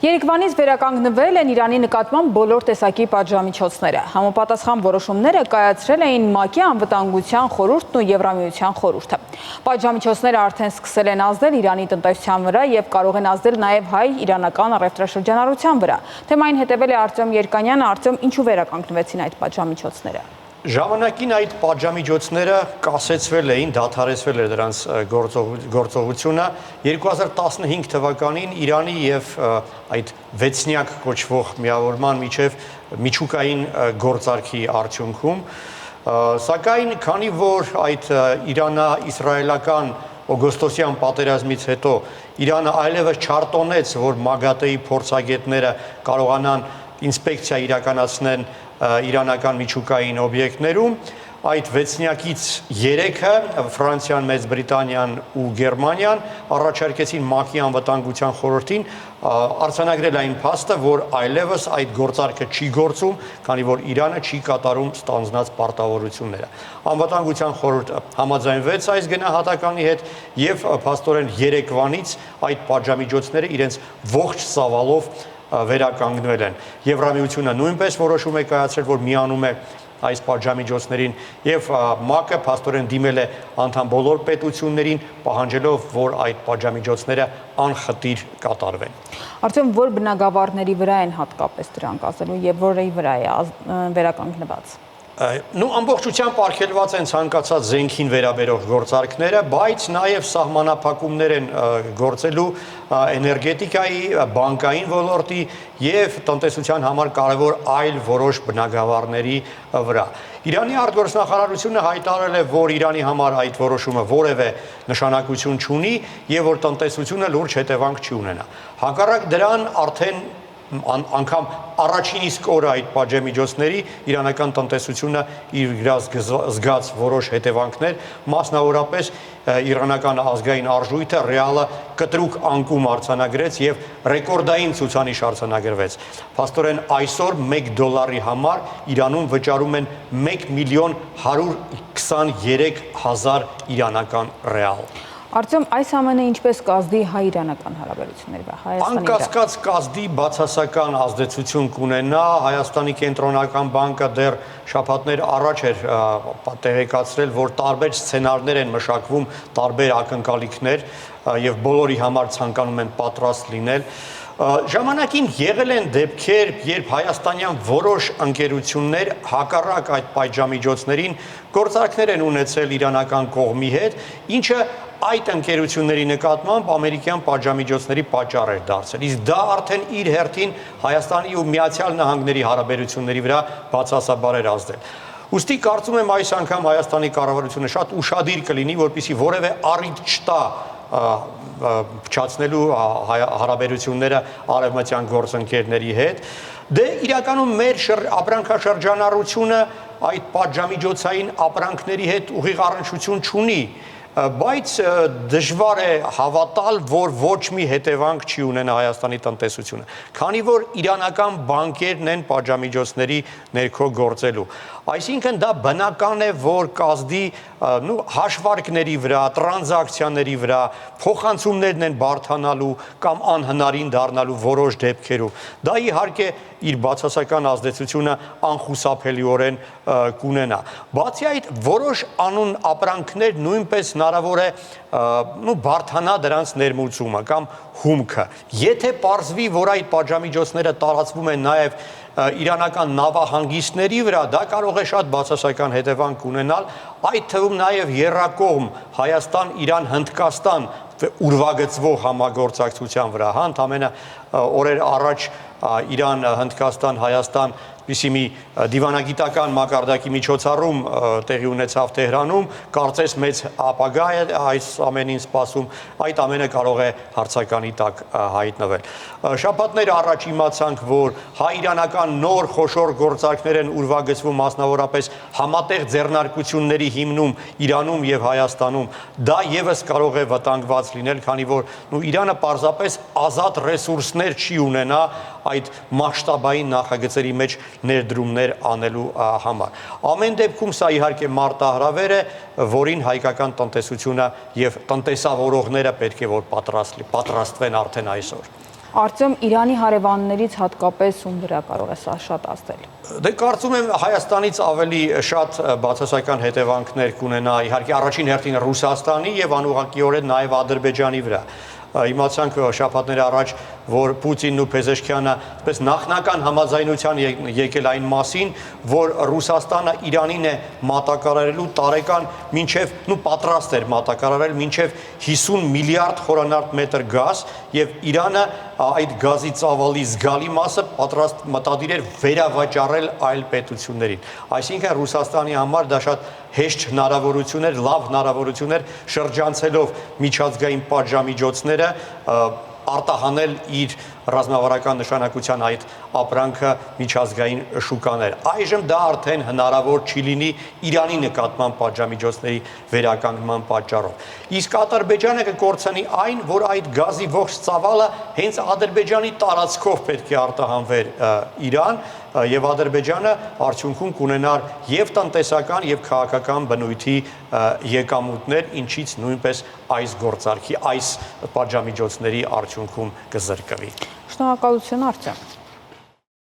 Երեկվանից վերականգնվել են Իրանի նկատմամբ բոլոր տեսակի պատժամիջոցները։ Համապատասխան որոշումները կայացրել էին ՄԱԿ-ի անվտանգության խորհուրդն ու Եվրամիության խորհուրդը։ Պատժամիջոցները արդեն սկսել են ազդել Իրանի տնտեսության վրա եւ կարող են ազդել նաեւ հայ-իրանական առևտրաշրջանառության վրա։ Թեմային հետևել է Արտյոմ Երկանյանը։ Արտյոմ, ինչու վերականգնվեցին այդ պատժամիջոցները։ Ժամանակին այդ պատժամիջոցները կասեցվել էին, դադարեցվել էր դրանց գործողությունը 2015 թվականին Իրանի եւ այդ վեցնյակ կոչվող միավորման միջև միջուկային գործարքի արդյունքում, սակայն քանի որ այդ Իրանա-իսրայելական օգոստոսյան պատերազմից հետո Իրանը այլևս չարտոնեց, որ ՄԱԳԱՏԷ-ի փորձագետները կարողանան ինսպեկցիա իրականացնեն իրանական միջուկային օբյեկտներում, այդ վեցնյակից 3-ը Ֆրանսիան, Մեծ Բրիտանիան ու Գերմանիան առաջարկեցին ՄԱԿ-ի անվտանգության խորհրդին արձանագրել այն փաստը, որ այլևս այդ գործարքը չի գործում, քանի որ Իրանը չի կատարում ստանձնած պարտավորությունները։ Անվտանգության խորհուրդը համաձայնվեց այս գնահատականի հետ եւ փաստորեն երեկվանից այդ պատժամիջոցները իրենց ողջ ծավալով վերականգնվել են։ Եվրամիությունը նույնպես որոշում է կայացրել, որ միանում է այս պատժամիջոցներին եւ ՄԱԿ-ը փաստորեն դիմել է անդամ բոլոր պետություններին, պահանջելով, որ այդ պատժամիջոցները անխտիր կատարվեն։ Արտյոմ, որ բնագավառների վրա են հատկապես դրանք ազդելու եւ որի վրա է վերականգնված։ Ամբողջությամբ արգելված են ցանկացած զենքին վերաբերող գործարքները, բայց նաև սահմանափակումներ են գործելու էներգետիկայի, բանկային ոլորտի եւ տնտեսության համար կարևոր այլ որոշ բնագավառների վրա։ Իրանի արտգործնախարարությունը հայտարարել է, որ Իրանի համար այդ որոշումը որևէ նշանակություն չունի եւ որ տնտեսությունը լուրջ հետևանք չի ունենա։ Հակառակ դրան արդեն անգամ առաջին իսկ օրը այդ պատժամիջոցների իրանական տնտեսությունը իր զգաց որոշ հետևանքներ, մասնավորապես իրանական ազգային արժույթը ռեալը կտրուկ անկում արձանագրեց եւ ռեկորդային ցուցանիշ արձանագրվեց։ Փաստորեն այսօր $1 համար Իրանում վճարում են 1.123.000 իրանական ռեալ։ Արտյոմ, այս ամենը ինչպես կազդի հայ-իրանական հարաբերությունների վրա, Հայաստանի վրա։ Անկասկած կազդի բացասական ազդեցություն կունենա, Հայաստանի կենտրոնական բանկը դեռ շաբաթներ առաջ էր տեղեկացրել, որ տարբեր սցենարներ են մշակվում, տարբեր ակնկալիքներ եւ բոլորի համար ցանկանում են պատրաստ լինել։ Ժամանակին եղել են դեպքեր, երբ հայաստանյան որոշ ընկերություններ հակառակ այդ պատժամիջոցներին գործարքներ են ունեցել իրանական կողմի հետ, ինչը այդ ընկերությունների նկատմամբ ամերիկյան պատժամիջոցների պատճառ էր դարձել։ Իսկ դա արդեն իր հերթին Հայաստանի ու Միացյալ Նահանգների հարաբերությունների վրա բացասաբար էր ազդել։ Ուստի կարծում եմ այս անգամ Հայաստանի կառավարությունը շատ ուշադիր կլինի, որպեսզի որևէ առիթ չտա փչացնելու հարաբերությունները արևմտյան գործընկերների հետ։ Դե իրականում մեր ապրանքաշրջանառությունը այդ պատժամիջոցային ապրանքների հետ ուղիղ առնչություն չունի, բայց դժվար է հավատալ, որ ոչ մի հետևանք չի ունենա Հայաստանի տնտեսությունը, քանի որ իրանական բանկերն են պատժամիջոցների ներքո գործելու։ Այսինքն դա բնական է, որ կազդի հաշվարկների վրա, տրանզակցիաների վրա, փոխանցումներն են բարդանալու կամ անհնարին դառնալու որոշ դեպքերում։ Դա իհարկե իր բացասական ազդեցությունը անխուսափելիորեն կունենա։ Բացի այդ, որոշ անուն ապրանքներ նույնպես հնարավոր է բարդանա դրանց ներմուծումը կամ հումքը։ Եթե պարզվի, որ այդ պատժամիջոցները տարածվում են նաև իրանական նավահանգիստների վրա, դա կարող է շատ բացասական հետևանք ունենալ, այդ թվում նաև եռակողմ Հայաստան, Իրան, Հնդկաստան ուրվագծվող համագործակցության վրա, ընդամենը օրեր առաջ Իրան, Հնդկաստան, Հայաստան մի դիվանագիտական մակարդակի միջոցառում տեղի ունեցավ Թեհրանում, կարծես մեծ ապագա է այս ամենին սպասում, այդ ամենը կարող է հարցականի տակ հայտնվել։ Շաբաթներ առաջ իմացանք, որ հայ-իրանական նոր խոշոր գործարքներ են ուրվագծվում, մասնավորապես համատեղ ձեռնարկությունների հիմնում Իրանում եւ Հայաստանում։ Դա եւս կարող է վտանգված լինել, քանի որ Իրանը պարզապես ազատ ռեսուրսներ չի ունենա այդ մասշտաբային նախագծերի մեջ ներդրումներ անելու համար։ Ամեն դեպքում սա իհարկե մարտահրավեր է, որին հայկական տնտեսությունը եւ տնտեսավորողները պետք է որ պատրաստվեն արդեն այսօր։ Արտեմ, Իրանի հարևաններից հատկապես ում վրա կարող է սա շատ ազդել։ Դե կարծում եմ Հայաստանից ավելի շատ բացասական հետևանքներ կունենա իհարկե առաջին հերթին Ռուսաստանի եւ անուղղակիորեն նաեւ Ադրբեջանի վրա։ Իմացանք շաբաթներ առաջ, որ Պուտինն ու Փեզեշքյանը այսպես նախնական համաձայնության եկել այն մասին, որ Ռուսաստանը Իրանին է մատակարարելու տարեկան մինչև պատրաստ էր մատակարարել մինչև 50 միլիարդ խորանարդ մետր գազ եւ Իրանը այդ գազի ծավալի զգալի մասը պատրաստ մտադիր էր վերավաճառել այլ պետություններին։ Այսինքն Ռուսաստանի համար դա շատ հեշտ հնարավորություն էր, լավ հնարավորություն էր շրջանցելով միջազգային պատժամիջոցները արտահանել իր ռազմավարական նշանակության այդ ապրանքը միջազգային շուկաներ։ Այժմ դա արդեն հնարավոր չի լինի Իրանի նկատմամբ պատժամիջոցների վերականգնման պատճառով։ Իսկ Ադրբեջանը կկորցնի այն, որ այդ գազի ողջ ծավալը հենց Ադրբեջանի տարածքով պետք է արտահանվեր Իրան, եւ Ադրբեջանը արդյունքում կունենար եւ տնտեսական եւ քաղաքական բնույթի եկամուտներ, ինչից նույնպես այս գործարքի, այս պատժամիջոցների արդյունքում կզրկվի։ Շնորհակալություն, Արտեմ։